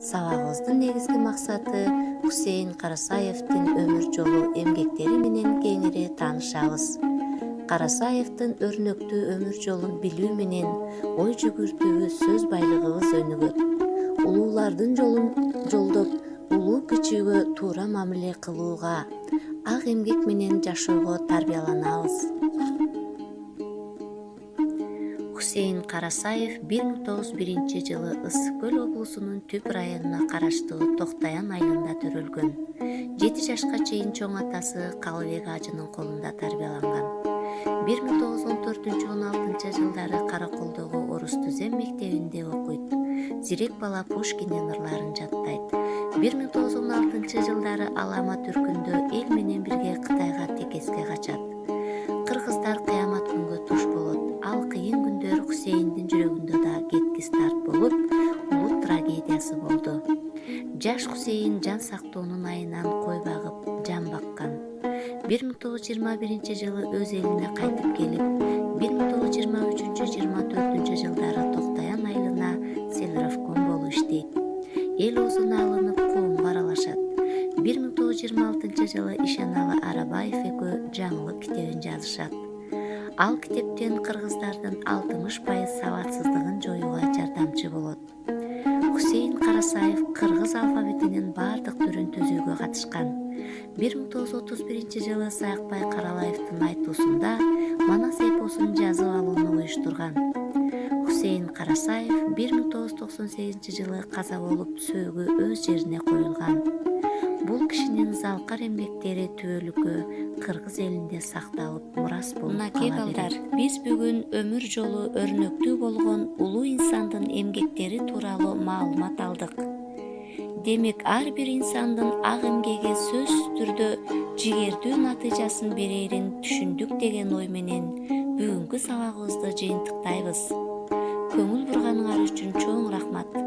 Сабагыбыздын негизги максаты Хусейин Карасаевдин өмүр жолу эмгектери менен кеңири таанышабыз. Карасаевдин өрнөктүү өмүр жолун билүү менен ой жүгүртүүбүз, сөз байлыгыбыз өнүгөт. Улуулардын жолун жолдоп, улуу кичүүгө туура мамиле кылууга, ак эмгек менен жашоого тарбияланабыз. Хусейин Карасаев 1901 жылы Ысык көл облусунун Түп районуна караштуу Токтаян айылында төрөлгөн. 7 жашка чейин чоң атасы Калыбек ажынын колунда тарбияланган. 1914-16 жылдары Караколдогу Орус Түзем мектебинде окуйт. Зирек бала Пушкиндин ырларын жаттайт. 1916 жылдары Алама түркүндө эл менен бирге Кытайга текеске качат. Кыргыздар кыямат күнгө туш болот. Ал кыйын күндөр Хусейиндин жүрөгүндө да кеткис тарт болуп, улут трагедиясы болду. Жаш Хусейин жан сактоонун айынан кой багып, жан баккан. 1921 жылы өз элине кайтып келип, 1923-24 жылдары Токтаян айылына селрафком болуп иштейт. Эл оозуна алынып, коомго аралашат. 1926 жылы Ишеналы Арабаев экөө жаңылык китебин жазышат. Ал китептен кыргыздардын 60% сабатсыздыгын жоюуга жардамчы болот. Хусейин Карасаев кыргыз алфавитинин бардык түрүн түзүүгө катышкан. 1931 жылы Саякбай Каралаевдин айтуусунда Манас эпосун жазып алууну уюштурган. Хусейин Карасаев 1998 жылы каза болуп, сөөгү өз жерине коюлган. Бул кишинин залкар эмгектери түбөлүккө кыргыз элинде сакталып, мурас болуп кала берет. Биз бүгүн өмүр жолу өрнөктүү болгон улуу инсандын эмгектери тууралуу маалымат алдык. Демек, ар бир инсандын ак эмгеги сөзсүз түрдө жигердүү натыйжасын берерин түшүндүк деген ой менен бүгүнкү сабагыбызды жыйынтыктайбыз. Көңүл бурганыңар үчүн чоң рахмат.